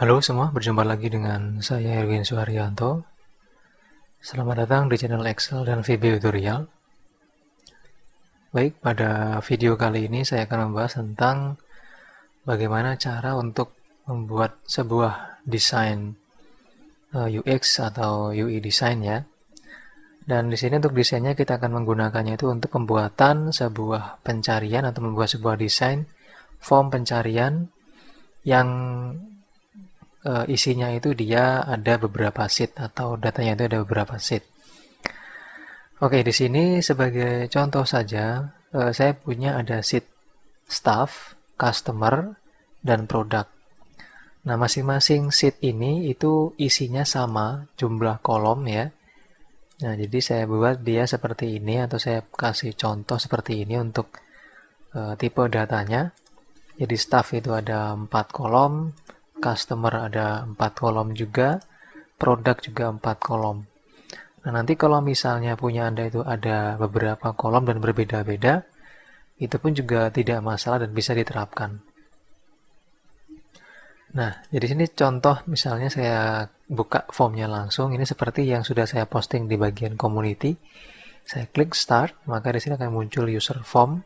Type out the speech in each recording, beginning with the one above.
Halo semua, berjumpa lagi dengan saya Erwin Suharyanto. Selamat datang di channel Excel dan VB Tutorial. Baik, pada video kali ini saya akan membahas tentang bagaimana cara untuk membuat sebuah desain UX atau UI design ya. Dan di sini untuk desainnya kita akan menggunakannya itu untuk pembuatan sebuah pencarian atau membuat sebuah desain form pencarian yang isinya itu dia ada beberapa sheet atau datanya itu ada beberapa sheet. Oke, di sini sebagai contoh saja, saya punya ada sheet staff, customer, dan produk. Nah, masing-masing sheet ini itu isinya sama jumlah kolom ya. Nah, jadi saya buat dia seperti ini atau saya kasih contoh seperti ini untuk tipe datanya. Jadi staff itu ada 4 kolom, customer ada 4 kolom juga, produk juga 4 kolom. Nah, nanti kalau misalnya punya Anda itu ada beberapa kolom dan berbeda-beda, itu pun juga tidak masalah dan bisa diterapkan. Nah, jadi sini contoh misalnya saya buka formnya langsung, ini seperti yang sudah saya posting di bagian community. Saya klik start, maka di sini akan muncul user form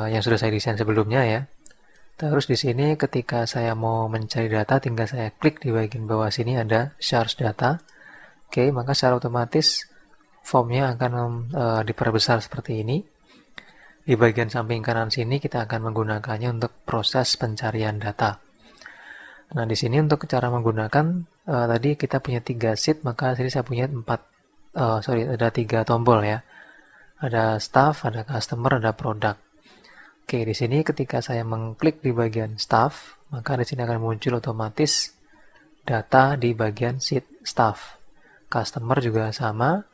yang sudah saya desain sebelumnya ya. Terus di sini ketika saya mau mencari data, tinggal saya klik di bagian bawah sini ada source data. Oke, maka secara otomatis formnya akan diperbesar seperti ini. Di bagian samping kanan sini kita akan menggunakannya untuk proses pencarian data. Nah, di sini untuk cara menggunakan tadi kita punya 3 sheet, maka sini saya punya ada 3 tombol ya. Ada staff, ada customer, ada produk. Oke, di sini ketika saya mengklik di bagian staff, maka di sini akan muncul otomatis data di bagian sheet staff. Customer juga sama,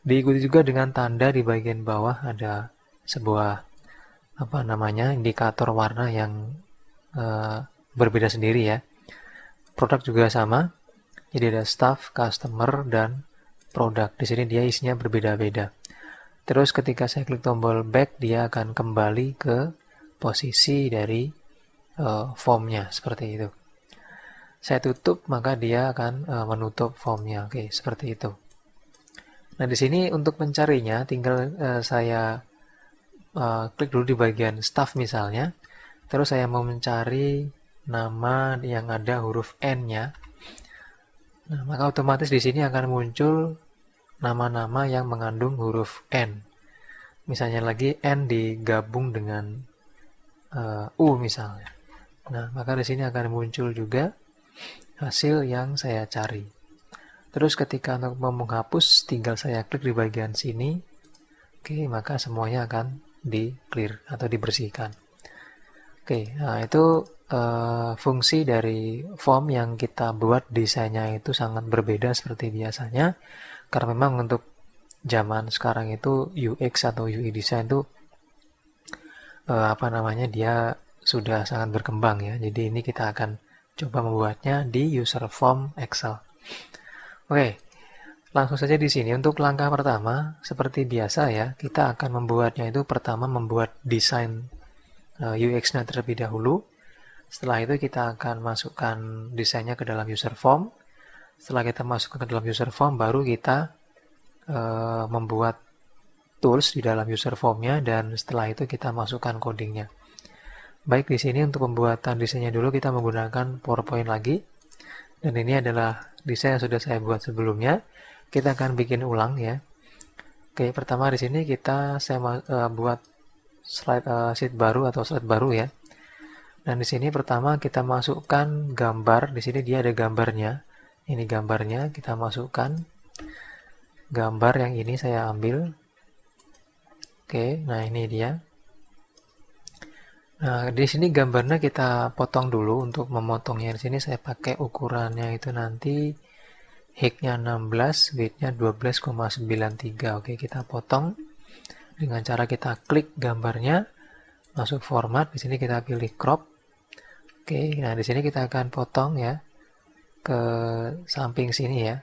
diikuti juga dengan tanda di bagian bawah ada sebuah indikator warna yang berbeda sendiri ya. Produk juga sama, jadi ada staff, customer, dan produk. Di sini dia isinya berbeda-beda. Terus ketika saya klik tombol back, dia akan kembali ke posisi dari formnya seperti itu. Saya tutup, maka dia akan menutup formnya. Oke, seperti itu. Nah, di sini untuk mencarinya, tinggal saya klik dulu di bagian staff misalnya. Terus saya mau mencari nama yang ada huruf N-nya. Nah, maka otomatis di sini akan muncul nama-nama yang mengandung huruf N. Misalnya lagi N digabung dengan U misalnya. Nah, maka di sini akan muncul juga hasil yang saya cari. Terus ketika untuk menghapus, tinggal saya klik di bagian sini. Oke, maka semuanya akan di-clear atau dibersihkan. Oke, nah itu fungsi dari form yang kita buat desainnya itu sangat berbeda seperti biasanya. Karena memang untuk zaman sekarang itu UX atau UI design itu dia sudah sangat berkembang ya. Jadi ini kita akan coba membuatnya di user form Excel. Oke, langsung saja di sini untuk langkah pertama seperti biasa ya, kita akan membuatnya itu pertama membuat desain UX-nya terlebih dahulu. Setelah itu kita akan masukkan desainnya ke dalam user form. Setelah kita masukkan ke dalam user form, baru kita membuat tools di dalam user formnya, dan setelah itu kita masukkan codingnya. Baik, di sini untuk pembuatan desainnya dulu kita menggunakan PowerPoint lagi. Dan ini adalah desain yang sudah saya buat sebelumnya. Kita akan bikin ulang ya. Oke, pertama di sini saya buat sheet baru atau slide baru ya. Dan di sini pertama kita masukkan gambar. Di sini dia ada gambarnya. Ini gambarnya, kita masukkan gambar yang ini saya ambil. Oke, nah ini dia. Nah, di sini gambarnya kita potong dulu. Untuk memotongnya di sini saya pakai ukurannya itu nanti height-nya 16, width-nya 12,93. Oke, kita potong dengan cara kita klik gambarnya, masuk format, di sini kita pilih crop. Oke, nah di sini kita akan potong ya ke samping sini ya.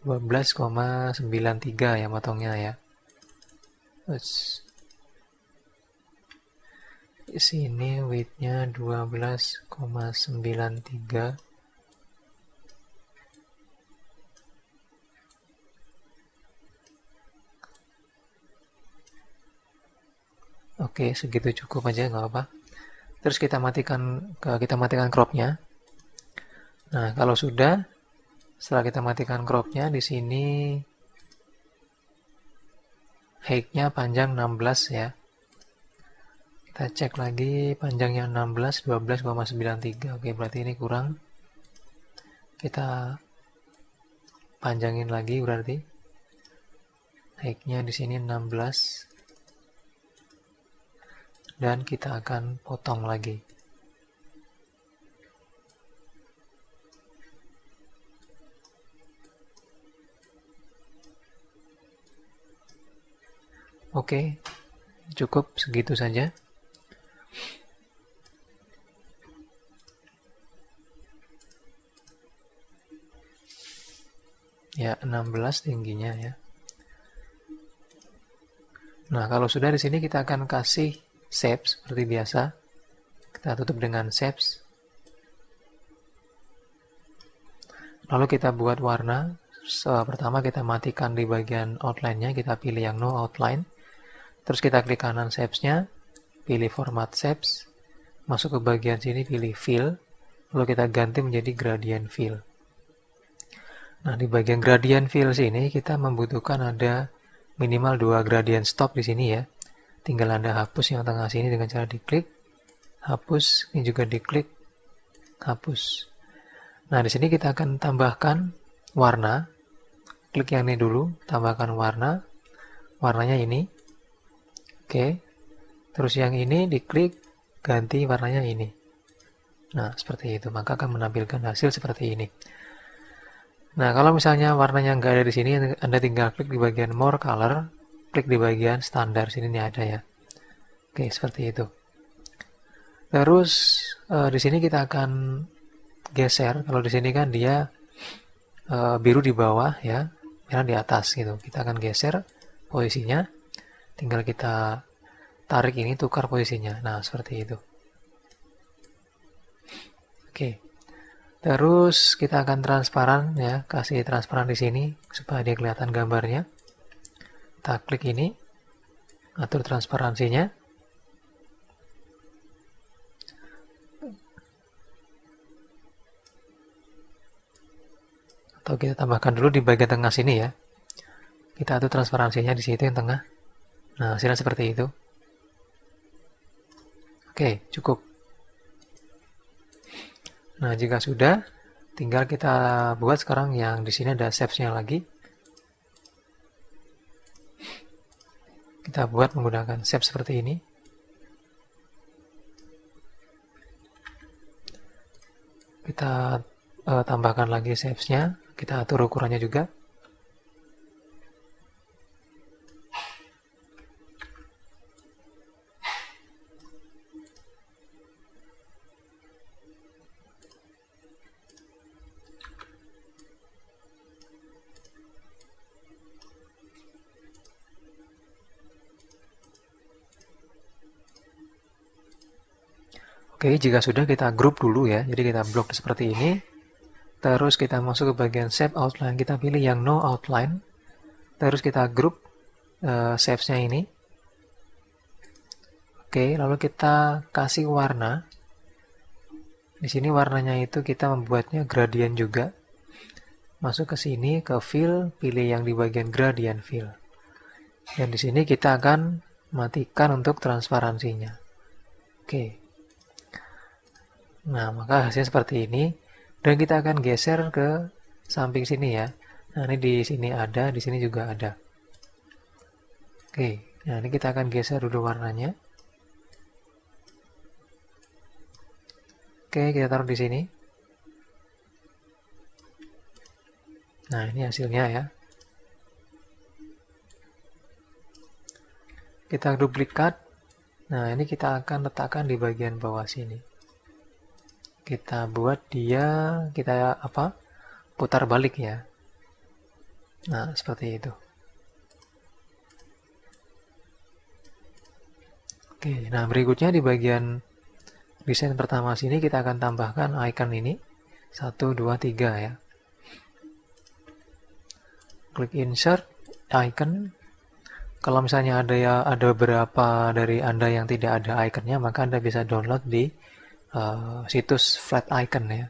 12,93 ya potongnya ya. sini width-nya 12,93. Oke, segitu cukup aja, nggak apa. Terus kita matikan crop-nya. Nah, kalau sudah, setelah kita matikan crop-nya, di sini height-nya panjang 16 ya. Kita cek lagi panjangnya 16, 12,93. Oke, berarti ini kurang. Kita panjangin lagi berarti. Height-nya di sini 16. Dan kita akan potong lagi. Oke, cukup segitu saja. Ya, 16 tingginya ya. Nah, kalau sudah di sini kita akan kasih shape seperti biasa. Kita tutup dengan shapes. Lalu kita buat warna. Pertama kita matikan di bagian outline-nya, kita pilih yang no outline. Terus kita klik kanan shapes-nya, pilih format shapes, masuk ke bagian sini pilih fill, lalu kita ganti menjadi gradient fill. Nah, di bagian gradient fill sini kita membutuhkan ada minimal 2 gradient stop di sini ya. Tinggal Anda hapus yang tengah sini dengan cara diklik, hapus, ini juga diklik, hapus. Nah, di sini kita akan tambahkan warna. Klik yang ini dulu, tambahkan warna. Warnanya ini. Oke. Terus yang ini diklik, ganti warnanya ini. Nah, seperti itu. Maka akan menampilkan hasil seperti ini. Nah, kalau misalnya warnanya nggak ada di sini, Anda tinggal klik di bagian more color, klik di bagian standar. Sini ini ada ya. Oke, seperti itu. Terus di sini kita akan geser. Kalau di sini kan dia biru di bawah ya, merah di atas gitu. Kita akan geser posisinya. Tinggal kita tarik ini, tukar posisinya. Nah, seperti itu. Oke. Terus kita akan transparan ya, kasih transparan di sini supaya dia kelihatan gambarnya. Kita klik ini, atur transparansinya. Atau kita tambahkan dulu di bagian tengah sini ya. Kita atur transparansinya di situ yang tengah. Nah, hasilnya seperti itu. Oke, cukup. Nah, jika sudah, tinggal kita buat sekarang yang di sini ada shapes-nya lagi. Kita buat menggunakan shape seperti ini. Kita tambahkan lagi shapes-nya. Kita atur ukurannya juga. Oke, jika sudah kita group dulu ya. Jadi kita blok seperti ini. Terus kita masuk ke bagian shape outline. Kita pilih yang no outline. Terus kita group shapes-nya ini. Oke, lalu kita kasih warna. Di sini warnanya itu kita membuatnya gradient juga. Masuk ke sini ke fill, pilih yang di bagian gradient fill. Dan di sini kita akan matikan untuk transparansinya. Oke. Nah, maka hasilnya seperti ini. Dan kita akan geser ke samping sini ya. Nah, ini di sini ada, di sini juga ada. Oke, nah ini kita akan geser dulu warnanya. Oke, kita taruh di sini. Nah, ini hasilnya ya. Kita duplikat. Nah, ini kita akan letakkan di bagian bawah sini. Kita buat dia, kita putar balik ya. Nah, seperti itu. Oke, nah berikutnya di bagian desain pertama sini kita akan tambahkan icon ini 1, 2, 3 ya. Klik insert icon. Kalau misalnya ada beberapa dari Anda yang tidak ada iconnya, maka Anda bisa download di situs Flat Icon ya.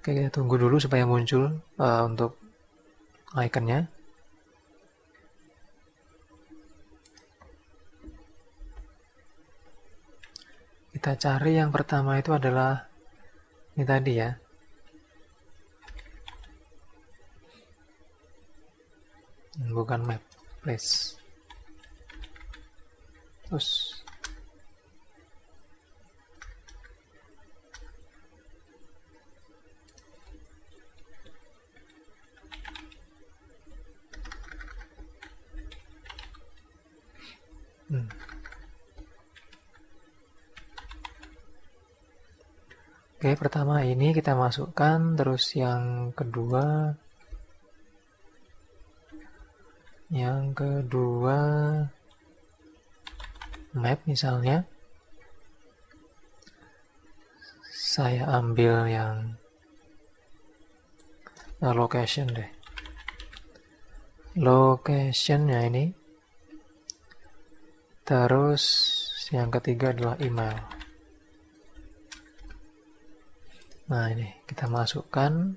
Oke, kita tunggu dulu supaya muncul untuk iconnya. Kita cari yang pertama itu adalah ini tadi ya. Bukan map, place. Terus Oke, pertama ini kita masukkan, terus yang kedua map misalnya. Saya ambil yang location deh. Locationnya ini. Terus yang ketiga adalah email. Nah ini kita masukkan.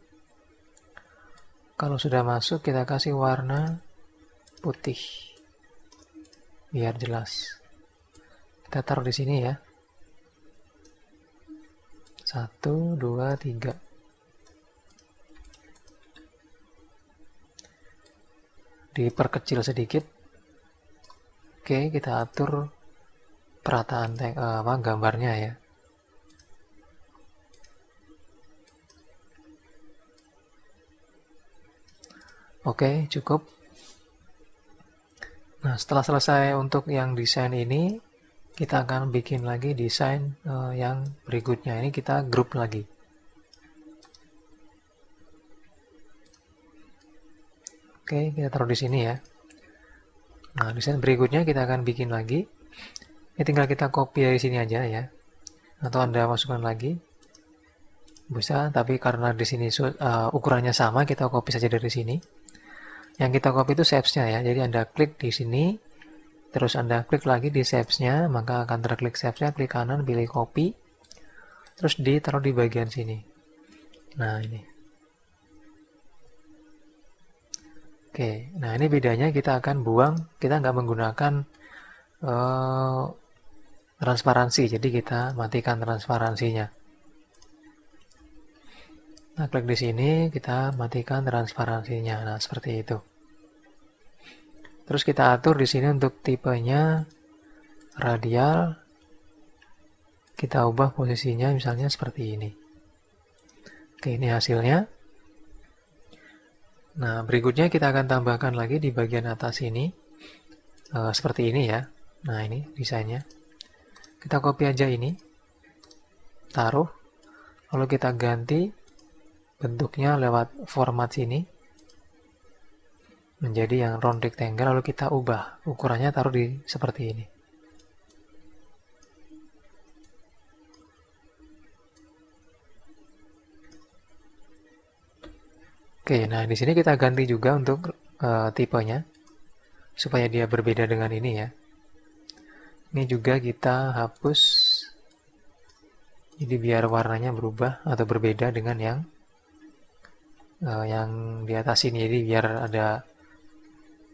Kalau sudah masuk kita kasih warna putih biar jelas. Kita taruh di sini ya. 1, 2, 3. Diperkecil sedikit. Oke, kita atur perataan gambarnya ya. Oke, cukup. Nah, setelah selesai untuk yang desain ini, kita akan bikin lagi desain yang berikutnya. Ini kita grup lagi. Oke, kita taruh di sini ya. Nah, desain berikutnya kita akan bikin lagi. Ini tinggal kita copy dari sini aja ya. Atau Anda masukkan lagi. Bisa, tapi karena di sini ukurannya sama, kita copy saja dari sini. Yang kita copy itu shapes-nya ya. Jadi Anda klik di sini, terus Anda klik lagi di shapes-nya, maka akan terklik shapes-nya, klik kanan, pilih copy, terus ditaruh di bagian sini. Nah ini. Oke, nah ini bedanya kita akan buang, kita nggak menggunakan transparansi, jadi kita matikan transparansinya. Nah, klik di sini, kita matikan transparansinya. Nah, seperti itu. Terus kita atur di sini untuk tipenya radial. Kita ubah posisinya misalnya seperti ini. Oke, ini hasilnya. Nah, berikutnya kita akan tambahkan lagi di bagian atas ini. Seperti ini ya. Nah, ini desainnya. Kita copy aja ini. Taruh. Lalu kita ganti bentuknya lewat format sini menjadi yang round rectangle, lalu kita ubah ukurannya, taruh di seperti ini. Oke, nah di sini kita ganti juga untuk tipenya supaya dia berbeda dengan ini ya. Ini juga kita hapus, jadi biar warnanya berubah atau berbeda dengan yang di atas ini, jadi biar ada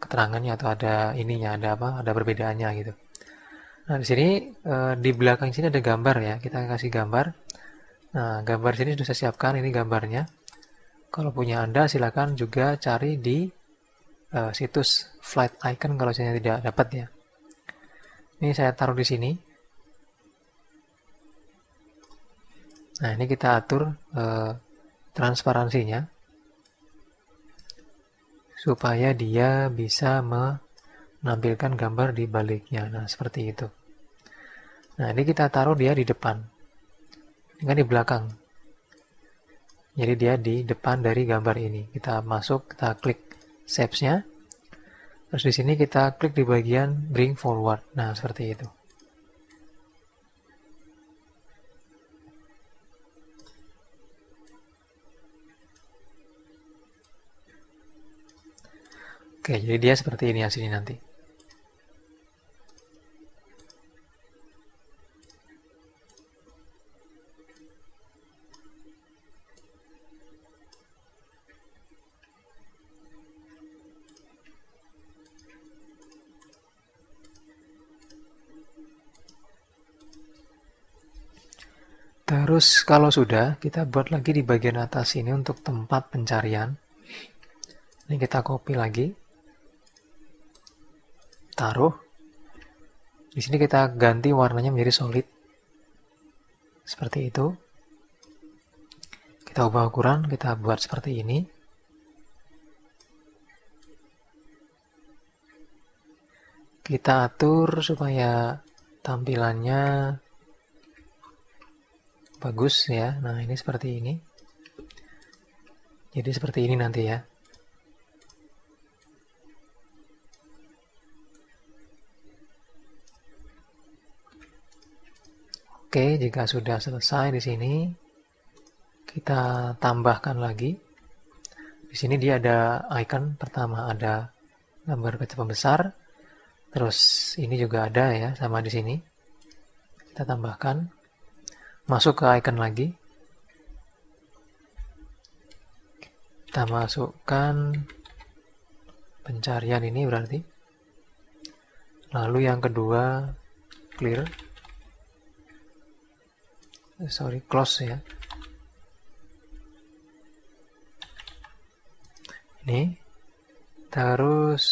keterangannya atau ada ininya, ada perbedaannya gitu. Nah di sini di belakang sini ada gambar ya, kita kasih gambar. Nah gambar sini sudah saya siapkan, ini gambarnya. Kalau punya Anda silakan juga cari di situs Flat Icon kalau saya tidak dapat ya. Ini saya taruh di sini. Nah ini kita atur transparansinya supaya dia bisa menampilkan gambar di baliknya. Nah, seperti itu. Nah, ini kita taruh dia di depan. Ini kan di belakang. Jadi dia di depan dari gambar ini. Kita masuk, kita klik shapes-nya. Terus di sini kita klik di bagian bring forward. Nah, seperti itu. Oke, jadi dia seperti ini hasilnya nanti. Terus kalau sudah, kita buat lagi di bagian atas ini untuk tempat pencarian. Ini kita copy lagi. Taruh. Di sini kita ganti warnanya menjadi solid. Seperti itu. Kita ubah ukuran, kita buat seperti ini. Kita atur supaya tampilannya bagus ya. Nah, ini seperti ini. Jadi seperti ini nanti ya. Oke, jika sudah selesai di sini, kita tambahkan lagi. Di sini dia ada icon pertama, ada gambar kaca pembesar. Terus ini juga ada ya, sama di sini. Kita tambahkan. Masuk ke icon lagi. Kita masukkan pencarian ini berarti. Lalu yang kedua clear. Close ya. Ini. Terus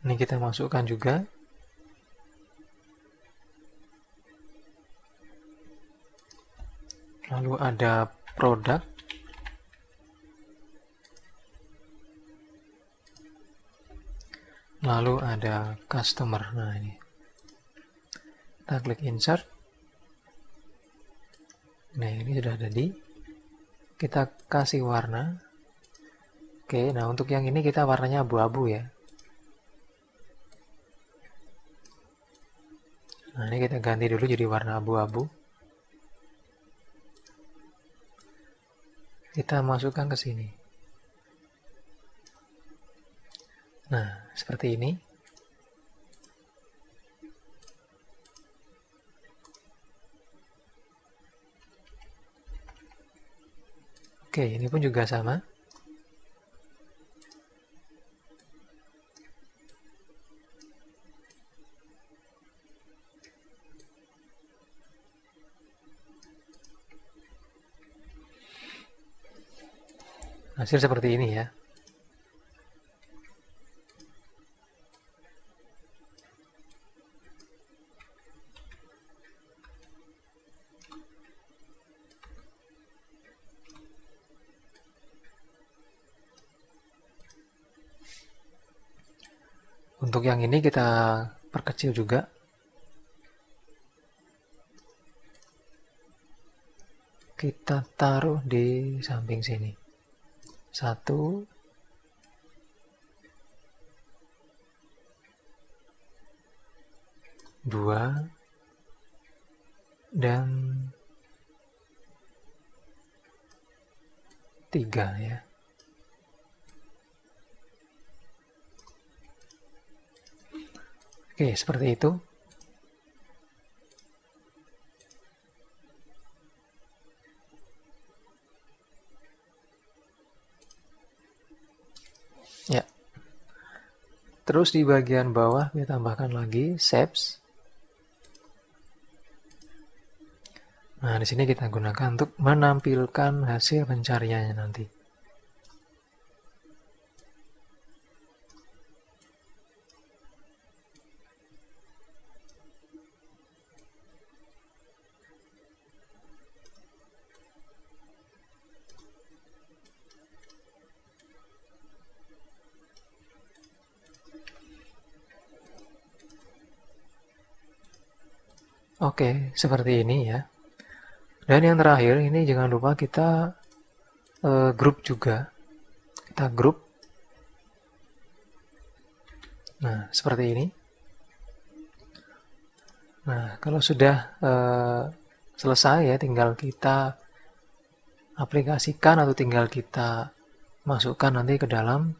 ini kita masukkan juga. Lalu ada produk. Lalu ada customer. Nah, ini. Kita klik insert. Nah, ini sudah ada di. Kita kasih warna. Oke, nah untuk yang ini kita warnanya abu-abu ya. Nah, ini kita ganti dulu jadi warna abu-abu. Kita masukkan ke sini. Nah, seperti ini. Oke, ini pun juga sama. Hasil seperti ini ya. Untuk yang ini kita perkecil juga. Kita taruh di samping sini. 1, 2, dan 3 ya. Oke, seperti itu. Ya. Terus di bagian bawah kita tambahkan lagi shapes. Nah, di sini kita gunakan untuk menampilkan hasil pencariannya nanti. Oke, seperti ini ya. Dan yang terakhir ini jangan lupa kita grup juga. Kita grup. Nah, seperti ini. Nah, kalau sudah selesai ya, tinggal kita aplikasikan atau tinggal kita masukkan nanti ke dalam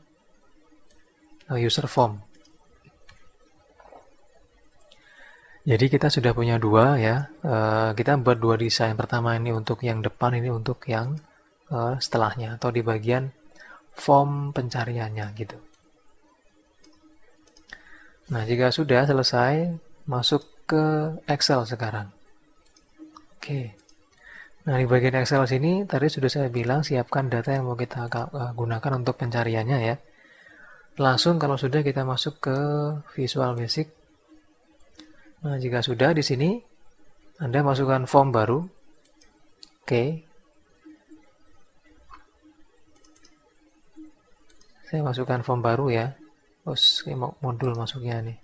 user form. Jadi kita sudah punya dua ya, kita buat dua desain. Pertama ini untuk yang depan, ini untuk yang setelahnya atau di bagian form pencariannya gitu. Nah, jika sudah selesai, masuk ke Excel sekarang. Oke. Nah, di bagian Excel sini tadi sudah saya bilang siapkan data yang mau kita gunakan untuk pencariannya ya. Langsung kalau sudah kita masuk ke Visual Basic. Nah, jika sudah di sini Anda masukkan form baru. Oke. Saya masukkan form baru ya. Terus modul masuknya nih.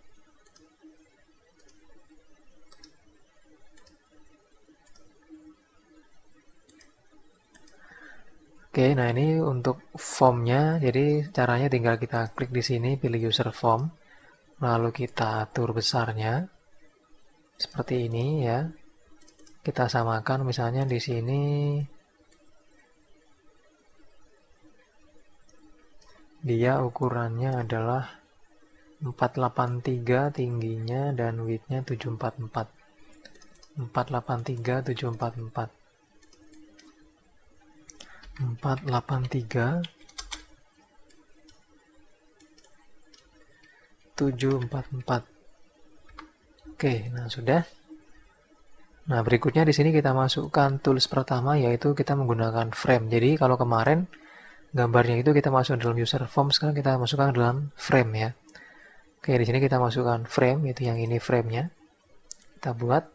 Oke, nah ini untuk formnya, jadi caranya tinggal kita klik di sini, pilih user form, lalu kita atur besarnya, seperti ini ya. Kita samakan misalnya di sini, dia ukurannya adalah 483 tingginya dan widthnya 744. 483, 744. 483 744. Oke, nah sudah. Nah, berikutnya di sini kita masukkan tools pertama yaitu kita menggunakan frame. Jadi kalau kemarin gambarnya itu kita masuk dalam user form, sekarang kita masukkan dalam frame ya. Oke, di sini kita masukkan frame, yaitu yang ini frame-nya. Kita buat.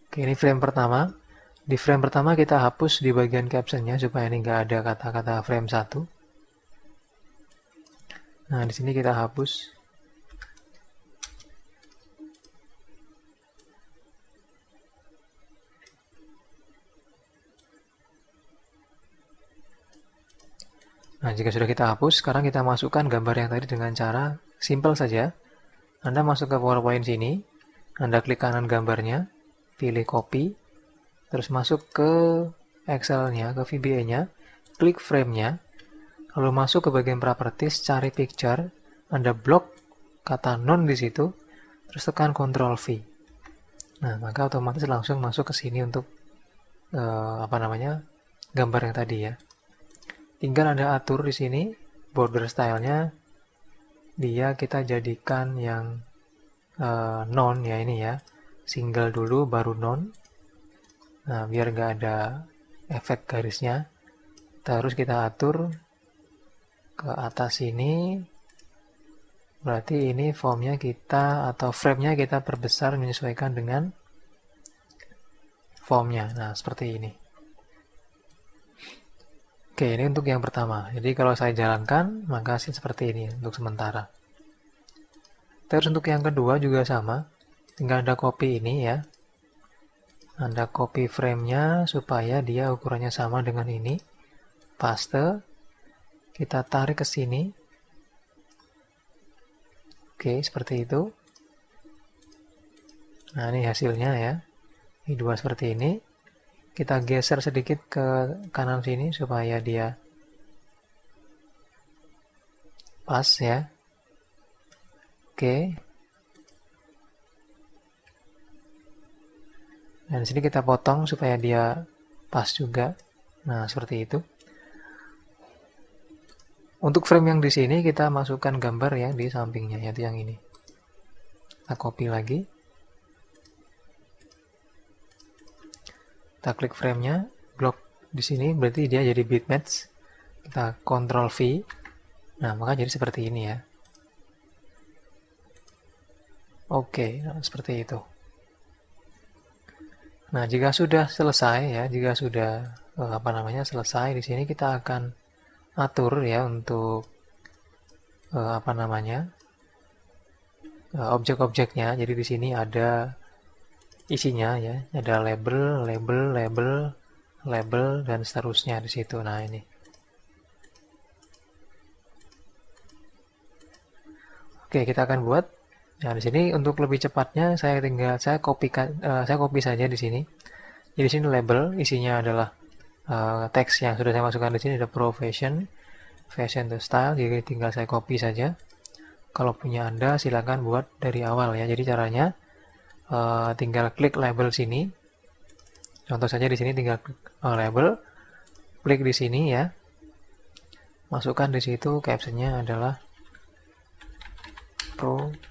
Oke, ini frame pertama. Di frame pertama kita hapus di bagian captionnya supaya ini nggak ada kata-kata frame 1. Nah, di sini kita hapus. Nah, jika sudah kita hapus, sekarang kita masukkan gambar yang tadi dengan cara simple saja. Anda masuk ke PowerPoint sini, Anda klik kanan gambarnya, pilih copy, terus masuk ke Excel-nya, ke VBA-nya, klik frame-nya, lalu masuk ke bagian properties, cari picture, Anda blok kata none di situ, terus tekan Ctrl V. Nah, maka otomatis langsung masuk ke sini untuk gambar yang tadi ya. Tinggal Anda atur di sini border style-nya, dia kita jadikan yang none ya ini ya. Single dulu baru none. Nah, biar nggak ada efek garisnya, terus kita atur ke atas sini. Berarti ini formnya kita atau frame-nya kita perbesar menyesuaikan dengan formnya. Nah, seperti ini. Oke, ini untuk yang pertama. Jadi kalau saya jalankan, maka hasil seperti ini untuk sementara. Terus untuk yang kedua juga sama. Tinggal Anda copy ini ya. Anda copy frame-nya supaya dia ukurannya sama dengan ini. Paste. Kita tarik ke sini. Oke, seperti itu. Nah, ini hasilnya ya. Ini dua seperti ini. Kita geser sedikit ke kanan sini supaya dia pas ya. Oke. Dan di sini kita potong supaya dia pas juga. Nah, seperti itu. Untuk frame yang di sini kita masukkan gambar ya di sampingnya, yaitu yang ini. Kita copy lagi. Kita klik frame-nya, blok di sini berarti dia jadi bitmatch. Kita Ctrl V. Nah, maka jadi seperti ini ya. Oke, nah, seperti itu. Nah, jika sudah selesai ya, jika sudah selesai di sini kita akan atur ya untuk apa namanya, objek-objeknya. Jadi di sini ada isinya ya, ada label, label, label, label, dan seterusnya di situ. Nah ini. Oke, kita akan buat. Nah di sini untuk lebih cepatnya saya copy saja di sini. Jadi di sini label, isinya adalah teks yang sudah saya masukkan di sini, ada profession, fashion to style. Jadi tinggal saya copy saja. Kalau punya Anda silakan buat dari awal ya. Jadi caranya tinggal klik label sini. Contoh saja di sini tinggal klik label, klik di sini ya. Masukkan di situ captionnya adalah profession.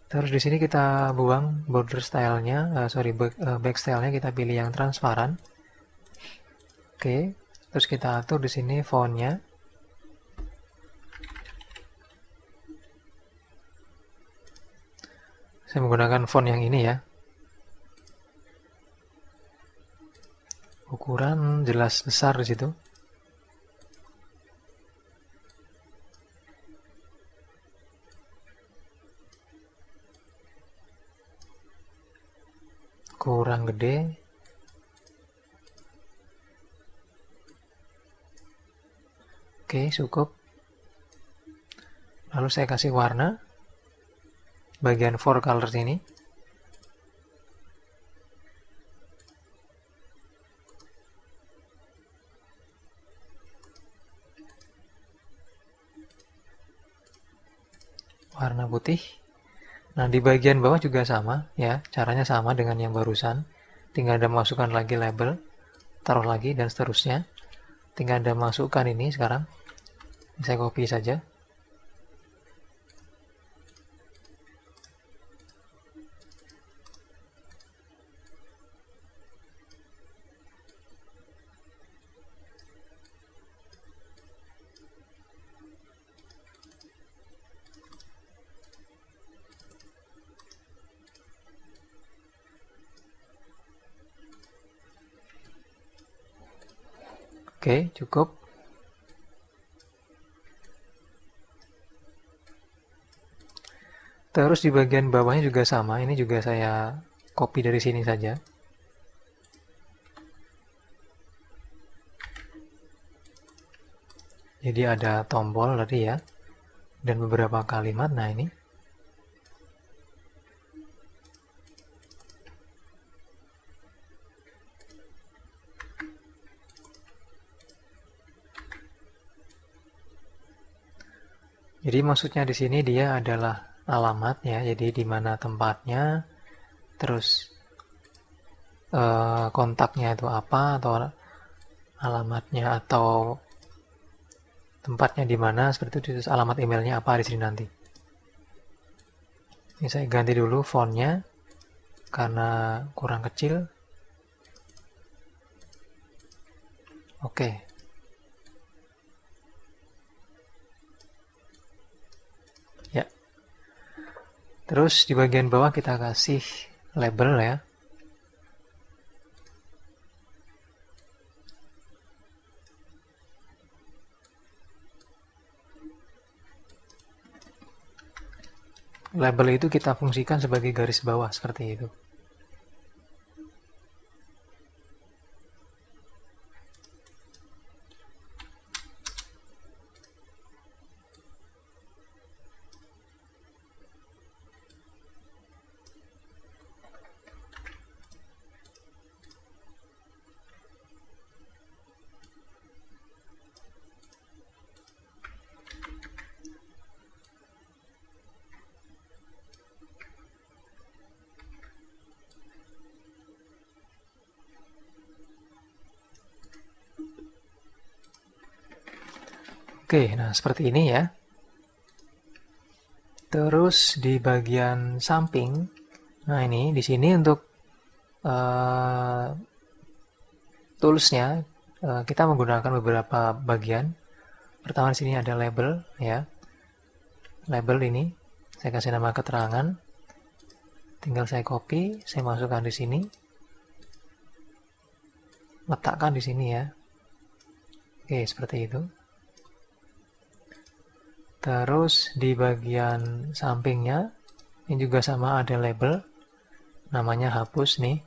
Terus di sini kita buang border stylenya, back stylenya kita pilih yang transparan. Oke, terus kita atur di sini fontnya. Saya menggunakan font yang ini ya. Ukuran jelas besar di situ. Kurang gede. Oke, cukup. Lalu saya kasih warna bagian for colors ini. Warna putih. Nah, di bagian bawah juga sama ya, caranya sama dengan yang barusan. Tinggal Anda masukkan lagi label, taruh lagi, dan seterusnya. Tinggal Anda masukkan ini sekarang. Saya copy saja. Oke, cukup. Terus di bagian bawahnya juga sama, ini juga saya copy dari sini saja. Jadi ada tombol tadi ya, dan beberapa kalimat. Nah ini. Jadi maksudnya di sini dia adalah alamat ya, jadi di mana tempatnya, terus kontaknya itu apa, atau alamatnya, atau tempatnya di mana, seperti itu. Terus alamat emailnya apa di sini nanti. Ini saya ganti dulu fontnya karena kurang kecil. Oke. Ya. Terus di bagian bawah kita kasih label ya. Label itu kita fungsikan sebagai garis bawah seperti itu. Oke, nah seperti ini ya. Terus di bagian samping, nah ini di sini untuk toolsnya kita menggunakan beberapa bagian. Pertama di sini ada label ya. Label ini saya kasih nama keterangan. Tinggal saya copy, saya masukkan di sini. Letakkan di sini ya. Oke, seperti itu. Terus di bagian sampingnya ini juga sama, ada label namanya hapus nih.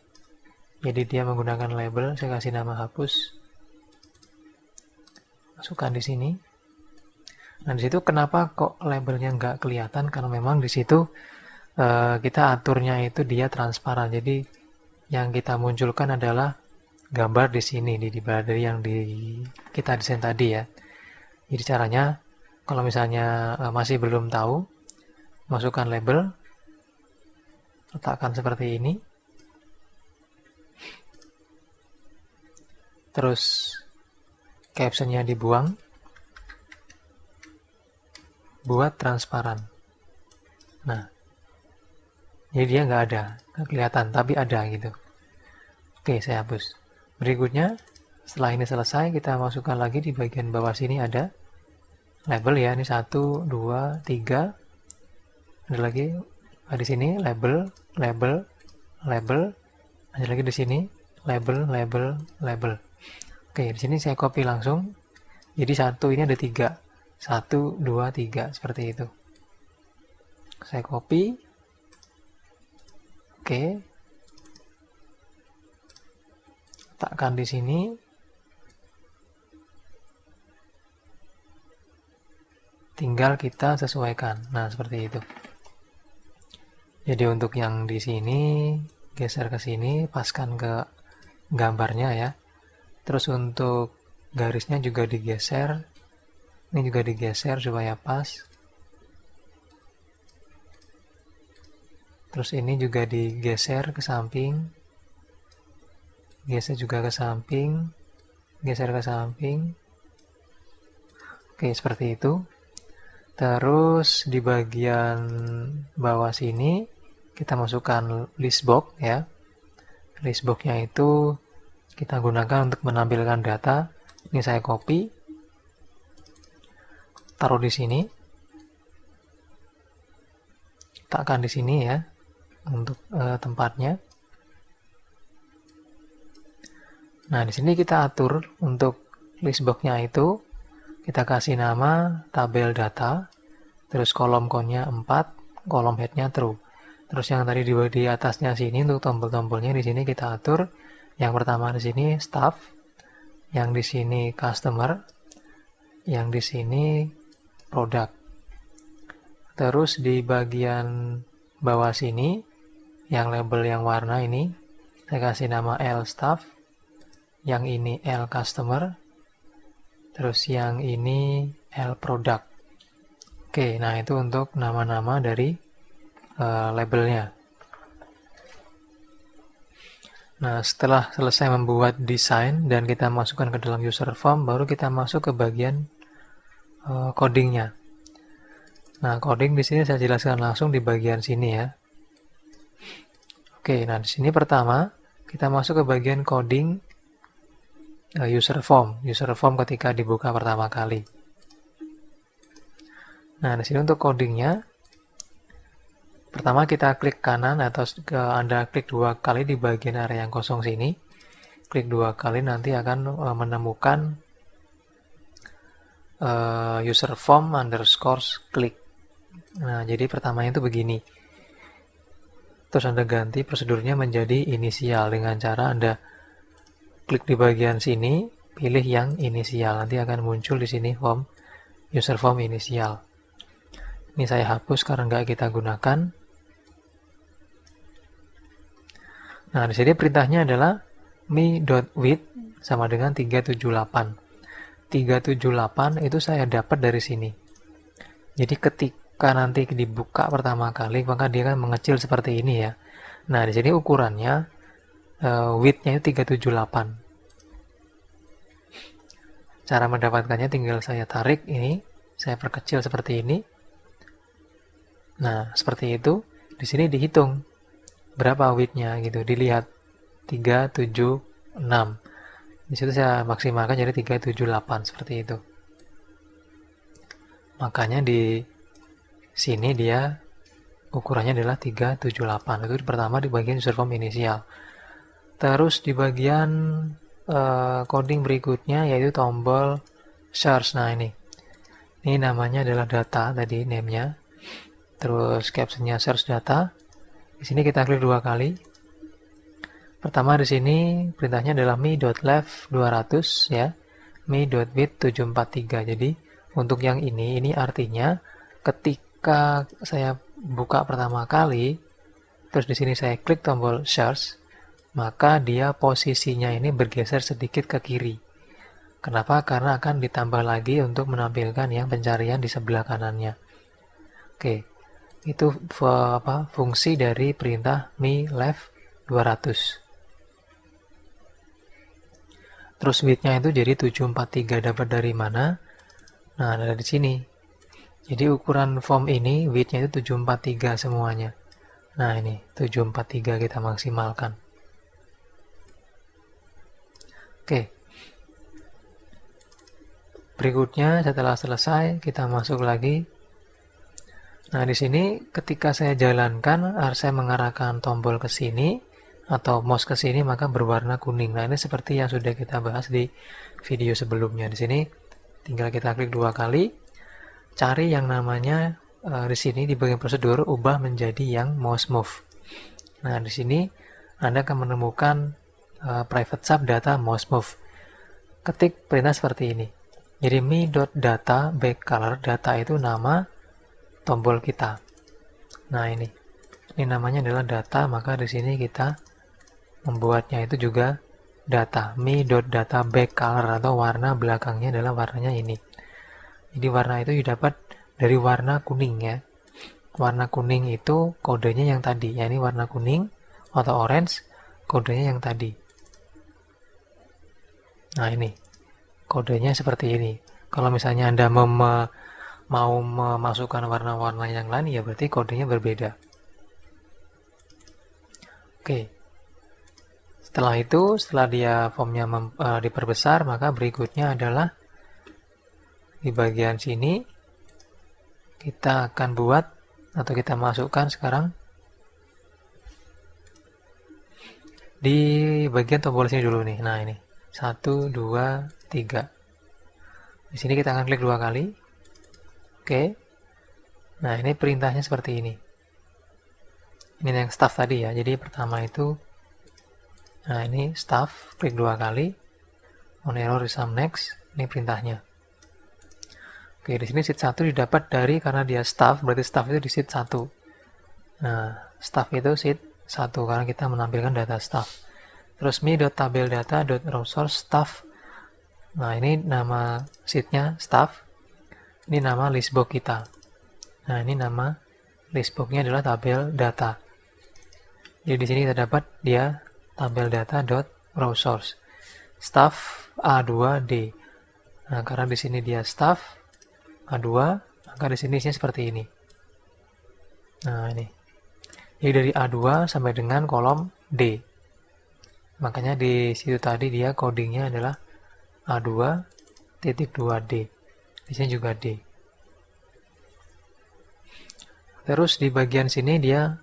Jadi dia menggunakan label, saya kasih nama hapus. Masukkan di sini. Nah, di situ kenapa kok labelnya nggak kelihatan? Karena memang di situ kita aturnya itu dia transparan. Jadi yang kita munculkan adalah gambar di sini, di dari yang kita desain tadi ya. Jadi caranya, kalau misalnya masih belum tahu, masukkan label, letakkan seperti ini. Terus captionnya dibuang, buat transparan. Nah, jadi dia nggak ada, nggak kelihatan, tapi ada gitu. Oke, saya hapus. Berikutnya, setelah ini selesai, kita masukkan lagi di bagian bawah sini ada label ya. Ini 1, 2, 3. Ada lagi di sini label, label, label. Ada lagi di sini label, label, label. Oke, di sini saya copy langsung. Jadi 1 ini ada 3. 1, 2, 3 seperti itu. Saya copy. Oke. Letakkan di sini. Tinggal kita sesuaikan. Nah, seperti itu. Jadi untuk yang di sini geser ke sini, paskan ke gambarnya ya. Terus untuk garisnya juga digeser. Ini juga digeser supaya pas. Terus ini juga digeser ke samping. Geser juga ke samping. Geser ke samping. Oke, seperti itu. Terus di bagian bawah sini kita masukkan list box ya. List box-nya itu kita gunakan untuk menampilkan data. Ini saya copy. Taruh di sini. Letakkan di sini ya untuk tempatnya. Nah, di sini kita atur untuk list box-nya itu kita kasih nama tabel data, terus kolom count-nya 4, kolom head-nya true. Terus yang tadi di atasnya sini untuk tombol-tombolnya di sini kita atur. Yang pertama di sini staff, yang di sini customer, yang di sini produk. Terus di bagian bawah sini yang label yang warna ini saya kasih nama L staff, yang ini L customer, terus yang ini L product. Oke, nah itu untuk nama-nama dari labelnya. Nah, setelah selesai membuat desain dan kita masukkan ke dalam user form, baru kita masuk ke bagian codingnya. Nah, coding di sini saya jelaskan langsung di bagian sini ya. Oke, nah di sini pertama kita masuk ke bagian coding user form. User form ketika dibuka pertama kali. Nah, di sini untuk codingnya, pertama kita klik kanan atau Anda klik 2 kali di bagian area yang kosong sini. Klik 2 kali nanti akan menemukan user form underscore klik. Nah, jadi pertamanya itu begini. Terus Anda ganti prosedurnya menjadi inisial dengan cara Anda klik di bagian sini, pilih yang inisial. Nanti akan muncul di sini form user form inisial. Ini saya hapus karena nggak kita gunakan. Nah, di sini perintahnya adalah me.width sama dengan 378. 378 itu saya dapat dari sini. Jadi ketika nanti dibuka pertama kali, maka dia akan mengecil seperti ini ya. Nah, di sini ukurannya width-nya itu 378. Cara mendapatkannya tinggal saya tarik ini, saya perkecil seperti ini. Nah, seperti itu. Di sini dihitung berapa width-nya gitu, dilihat 376. Di situ saya maksimalkan jadi 378 seperti itu. Makanya di sini dia ukurannya adalah 378. Itu pertama di bagian user form inisial. Terus di bagian coding berikutnya yaitu tombol search. Nah, ini namanya adalah data tadi, name-nya. Terus captionnya search data. Di sini kita klik 2 kali. Pertama di sini perintahnya adalah me.left 200 ya, me.width 743. Jadi untuk yang ini artinya ketika saya buka pertama kali, terus di sini saya klik tombol search, maka dia posisinya ini bergeser sedikit ke kiri. Kenapa? Karena akan ditambah lagi untuk menampilkan yang pencarian di sebelah kanannya. Oke, itu fungsi dari perintah me left 200. Terus width-nya itu jadi 743, dapat dari mana? Nah, dari sini. Jadi ukuran form ini width-nya itu 743 semuanya. Nah, ini 743 kita maksimalkan. Oke. Berikutnya setelah selesai kita masuk lagi. Nah, di sini ketika saya jalankan, saya mengarahkan tombol ke sini atau mouse ke sini, maka berwarna kuning. Nah, ini seperti yang sudah kita bahas di video sebelumnya. Di sini tinggal kita klik 2 kali, cari yang namanya di sini di bagian prosedur ubah menjadi yang mouse move. Nah, di sini Anda akan menemukan private sub data mouse move. Ketik perintah seperti ini. Jadi me.data backcolor, data itu nama tombol kita. Nah, ini namanya adalah data, maka di sini kita membuatnya itu juga data, me.data backcolor atau warna belakangnya adalah warnanya ini. Jadi warna itu didapat dari warna kuning ya. Warna kuning itu kodenya yang tadi, ya ini warna kuning atau orange, kodenya yang tadi. Nah, ini kodenya seperti ini. Kalau misalnya Anda mau memasukkan warna-warna yang lain, ya berarti kodenya berbeda. Oke. Setelah dia formnya diperbesar, maka berikutnya adalah di bagian sini kita akan buat atau kita masukkan sekarang di bagian tombol sini dulu nih. Nah, ini 1, 2, 3. Di sini kita akan klik 2 kali. Oke. Nah, ini perintahnya seperti ini. Ini yang staff tadi ya. Jadi pertama itu, nah ini staff, klik 2 kali. On error resum next. Ini perintahnya. Oke, di sini sheet 1 didapat dari, karena dia staff, berarti staff itu di sheet 1. Nah, staff itu sheet 1 karena kita menampilkan data staff. Terus me.tabeldata.rawsource staff. Nah, ini nama sheetnya staff. Ini nama listbox kita. Nah, ini nama listboxnya adalah tabel data. Jadi di sini kita dapat dia tabel data.rawsource. Staff A2D. Nah, karena di sini dia staff A2, maka di sini isinya seperti ini. Nah, ini. Jadi dari A2 sampai dengan kolom D. Makanya di situ tadi dia codingnya adalah A2.2D. Di sini juga D. Terus di bagian sini dia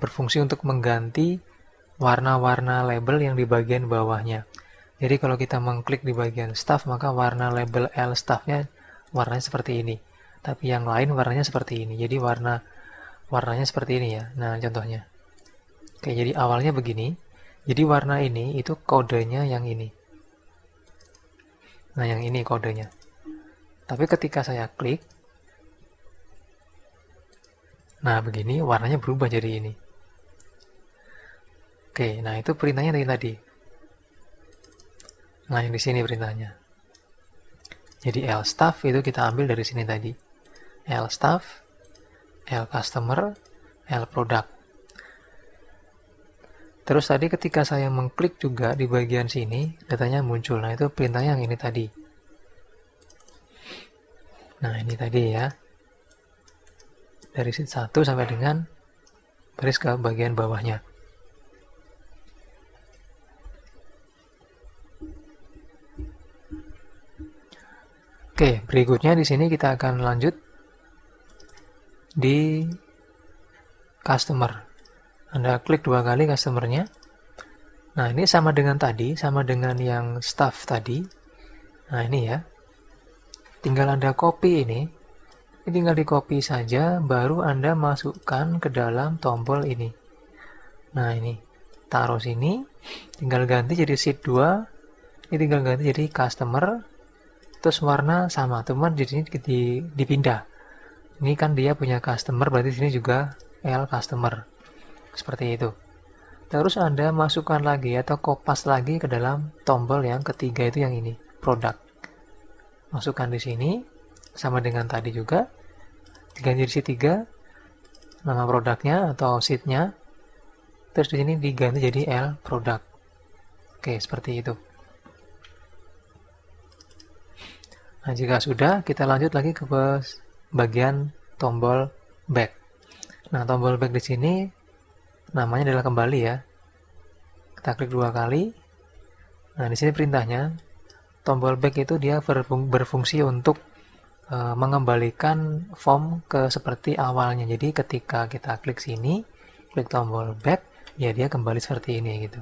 berfungsi untuk mengganti warna-warna label yang di bagian bawahnya. Jadi kalau kita mengklik di bagian staff, maka warna label L staffnya warnanya seperti ini. Tapi yang lain warnanya seperti ini. Jadi warnanya seperti ini ya. Nah, contohnya. Oke, jadi awalnya begini. Jadi warna ini itu kodenya yang ini. Nah, yang ini kodenya. Tapi ketika saya klik, nah begini warnanya berubah jadi ini. Oke, nah itu perintahnya dari tadi. Nah, yang di sini perintahnya. Jadi L staff itu kita ambil dari sini tadi. L staff, L customer, L product. Terus tadi ketika saya mengklik juga di bagian sini, datanya muncul. Nah, itu perintahnya yang ini tadi. Nah, ini tadi ya. Dari sheet 1 sampai dengan garis ke bagian bawahnya. Oke, berikutnya di sini kita akan lanjut di customer. Anda klik 2 kali customernya. Nah, ini sama dengan tadi, sama dengan yang staff tadi. Nah, ini ya. Tinggal Anda copy ini. Ini tinggal di copy saja, baru Anda masukkan ke dalam tombol ini. Nah, ini. Taruh sini. Tinggal ganti jadi sheet 2. Ini tinggal ganti jadi customer. Terus warna sama, teman di sini dipindah. Ini kan dia punya customer, berarti sini juga L customer. Seperti itu. Terus Anda masukkan lagi atau kopas lagi ke dalam tombol yang ketiga itu yang ini, produk. Masukkan di sini, sama dengan tadi juga. Diganti di sheet 3, nama produknya atau sheet-nya. Terus di sini diganti jadi L produk. Oke, seperti itu. Nah, jika sudah, kita lanjut lagi ke bagian tombol back. Nah, tombol back di sini namanya adalah kembali ya. Kita klik 2 kali. Nah, di sini perintahnya tombol back itu dia berfungsi untuk mengembalikan form ke seperti awalnya. Jadi ketika kita klik sini, klik tombol back, ya dia kembali seperti ini gitu.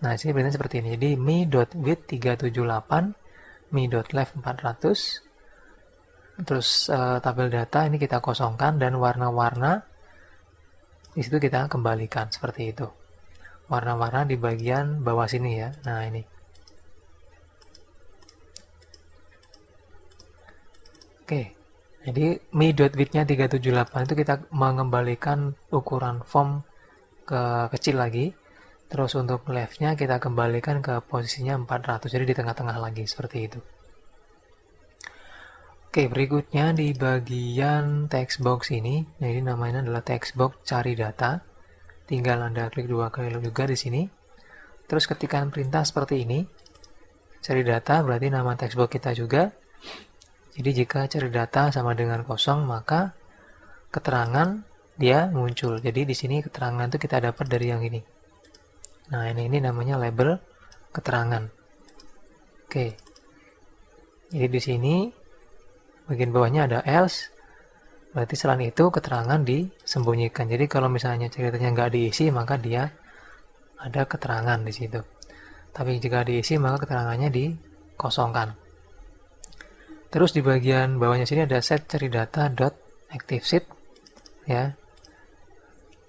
Nah, di sini perintahnya seperti ini. Jadi me.width 378, me.left 400. Terus tabel data ini kita kosongkan dan warna-warna di situ kita kembalikan seperti itu. Warna-warna di bagian bawah sini ya. Nah, ini. Oke. Jadi me.width-nya 378 itu kita mengembalikan ukuran form ke kecil lagi. Terus untuk left-nya kita kembalikan ke posisinya 400. Jadi di tengah-tengah lagi seperti itu. Oke, berikutnya di bagian text box ini, nah ini namanya adalah text box cari data. Tinggal Anda klik 2 kali juga di sini. Terus ketikkan perintah seperti ini. Cari data berarti nama text box kita juga. Jadi jika cari data sama dengan kosong, maka keterangan dia muncul. Jadi di sini keterangan itu kita dapat dari yang ini. Nah, ini namanya label keterangan. Oke. Jadi di sini bagian bawahnya ada else, berarti selain itu keterangan disembunyikan. Jadi kalau misalnya ceritanya nggak diisi, maka dia ada keterangan di situ. Tapi jika diisi, maka keterangannya dikosongkan. Terus di bagian bawahnya sini ada set cari data dot active sheet, ya.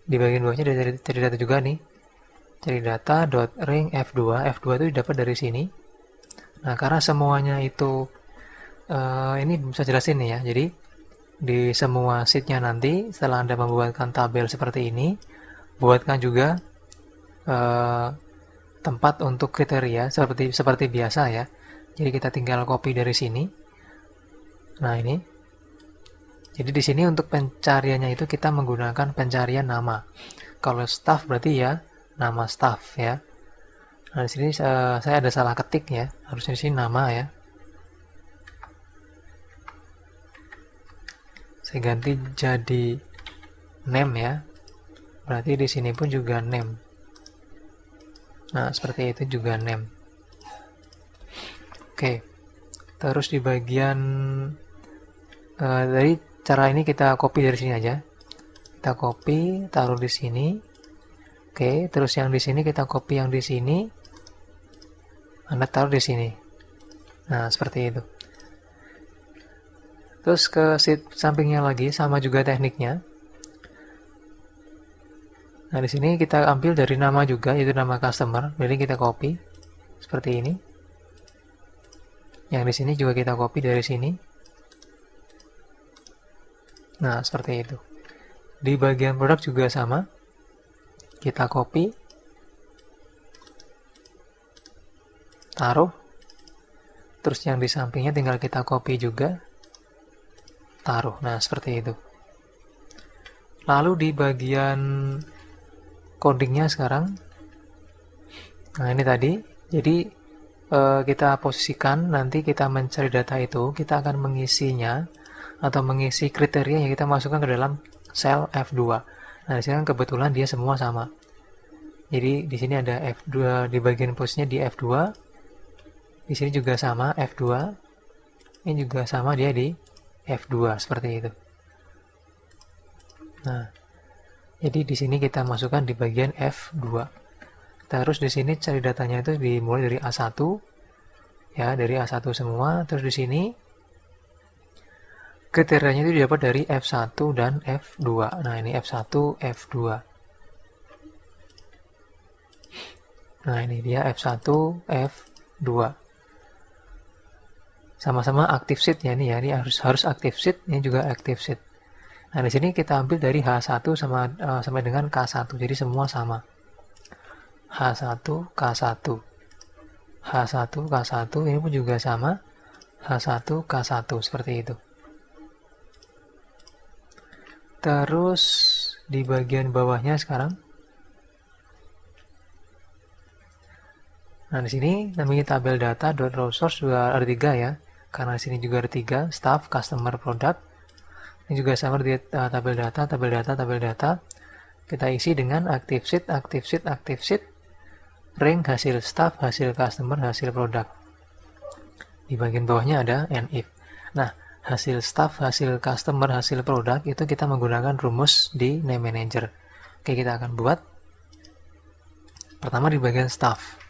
Di bagian bawahnya ada cari data juga nih. Cari data dot ring F2. F2 itu didapat dari sini. Nah, karena semuanya itu ini bisa jelasin nih ya. Jadi di semua sheetnya nanti setelah Anda membuatkan tabel seperti ini, buatkan juga tempat untuk kriteria seperti biasa ya. Jadi kita tinggal copy dari sini. Nah, ini. Jadi di sini untuk pencariannya itu kita menggunakan pencarian nama. Kalau staff berarti ya nama staff ya. Nah, di sini saya ada salah ketik ya. Harusnya di sini nama ya. Saya ganti jadi name ya. Berarti di sini pun juga name. Nah, seperti itu juga name. Oke. Terus di bagian dari cara ini kita copy dari sini aja. Kita copy, taruh di sini. Oke, terus yang di sini kita copy yang di sini. Anda taruh di sini. Nah, seperti itu. Terus ke sheet sampingnya lagi, sama juga tekniknya. Nah, di sini kita ambil dari nama juga, yaitu nama customer. Jadi kita copy seperti ini. Yang di sini juga kita copy dari sini. Nah, seperti itu. Di bagian produk juga sama. Kita copy. Taruh. Terus yang di sampingnya tinggal kita copy juga. Taruh. Nah, seperti itu. Lalu di bagian codingnya sekarang. Nah, ini tadi. Jadi, kita posisikan, nanti kita mencari data itu, kita akan mengisinya, atau mengisi kriteria yang kita masukkan ke dalam sel F2. Nah, di sini kan kebetulan dia semua sama. Jadi, di sini ada F2, di bagian posisinya di F2. Di sini juga sama, F2. Ini juga sama, dia di F2 seperti itu. Nah, jadi di sini kita masukkan di bagian F2. Terus di sini cari datanya itu dimulai dari A1, ya, dari A1 semua. Terus di sini kriterianya itu didapat dari F1 dan F2. Nah, ini F1, F2. Nah, ini dia F1, F2. Sama-sama active seed ya, ini ya, ini harus active seed, ini juga active seed. Nah, di sini kita ambil dari H1 sampai dengan K1, jadi semua sama. H1, K1. H1, K1, ini pun juga sama. H1, K1, seperti itu. Terus di bagian bawahnya sekarang. Nah, di sini namanya tabel data .raw source juga ada 3 ya. Karena di sini juga ada 3, staff, customer, product. Ini juga sama di tabel data. Kita isi dengan active sheet, rank, hasil staff, hasil customer, hasil product. Di bagian bawahnya ada and if. Nah, hasil staff, hasil customer, hasil produk itu kita menggunakan rumus di name manager. Oke, kita akan buat. Pertama di bagian staff.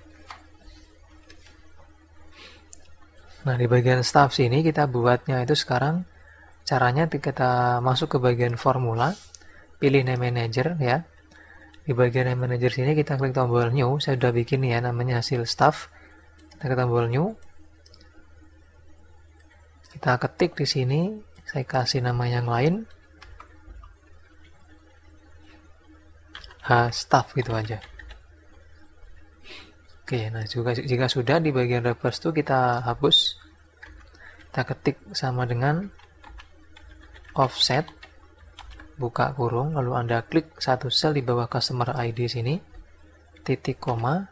Nah, di bagian staff sini kita buatnya itu sekarang caranya kita masuk ke bagian formula, pilih name manager ya. Di bagian name manager sini kita klik tombol new. Saya sudah bikin ya, namanya hasil staff. Kita klik tombol new. Kita ketik di sini, saya kasih nama yang lain. Staff gitu aja. Oke, nah jika sudah di bagian reverse itu kita hapus. Kita ketik sama dengan offset, buka kurung, lalu Anda klik satu sel di bawah customer ID sini, titik koma,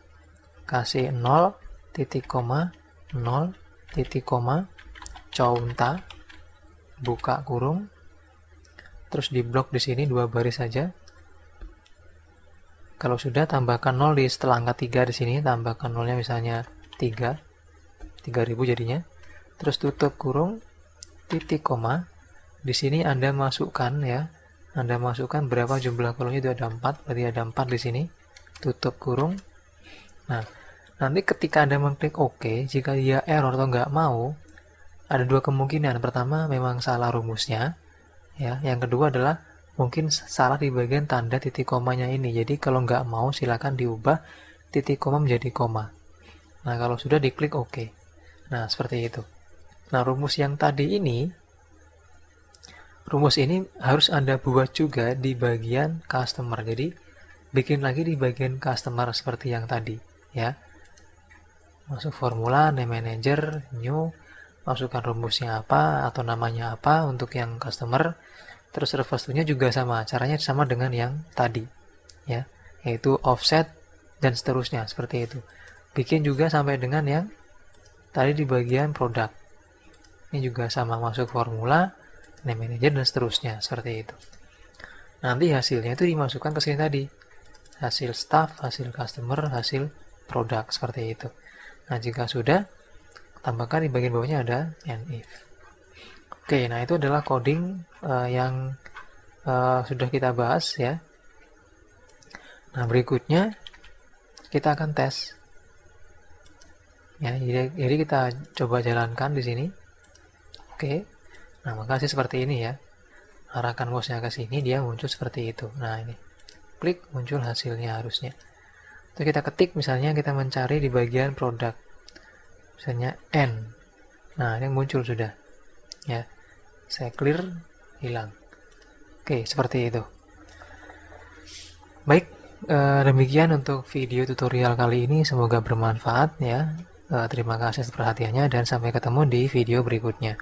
kasih 0, titik koma, 0, titik koma, counta, buka kurung, terus di blok di sini 2 baris saja. Kalau sudah, tambahkan 0 di setelah angka 3 di sini, tambahkan 0-nya misalnya 3, 3000 jadinya. Terus tutup kurung, titik koma. Di sini Anda masukkan ya, Anda masukkan berapa jumlah kolomnya, itu ada 4, berarti ada 4 di sini. Tutup kurung. Nah, nanti ketika Anda mengklik OK, jika dia error atau nggak mau, ada 2 kemungkinan. Pertama, memang salah rumusnya. Ya, yang kedua adalah mungkin salah di bagian tanda titik komanya ini. Jadi kalau nggak mau silakan diubah titik koma menjadi koma. Nah, kalau sudah diklik OK. Nah, seperti itu. Nah, rumus yang tadi ini, rumus ini harus Anda buat juga di bagian customer. Jadi bikin lagi di bagian customer seperti yang tadi ya. Masuk formula, name manager, new, masukkan rumusnya apa atau namanya apa untuk yang customer. Terus reverse to-nya juga sama, caranya sama dengan yang tadi ya, yaitu offset dan seterusnya seperti itu. Bikin juga sampai dengan yang tadi di bagian produk. Ini juga sama, masuk formula, name manager dan seterusnya seperti itu. Nanti hasilnya itu dimasukkan ke sini tadi. Hasil staff, hasil customer, hasil produk seperti itu. Nah, jika sudah, tambahkan di bagian bawahnya ada and if. Oke, nah itu adalah coding yang sudah kita bahas ya. Nah, berikutnya kita akan tes. Ya, jadi kita coba jalankan di sini. Oke. Nah, makasih seperti ini ya. Arahkan mouse-nya ke sini, dia muncul seperti itu. Nah, ini. Klik, muncul hasilnya harusnya. Terus kita ketik, misalnya kita mencari di bagian produk. Misalnya N. Nah, ini muncul sudah. Ya. Saya clear, hilang. Oke, seperti itu. Baik, demikian untuk video tutorial kali ini. Semoga bermanfaat ya. Terima kasih atas perhatiannya dan sampai ketemu di video berikutnya.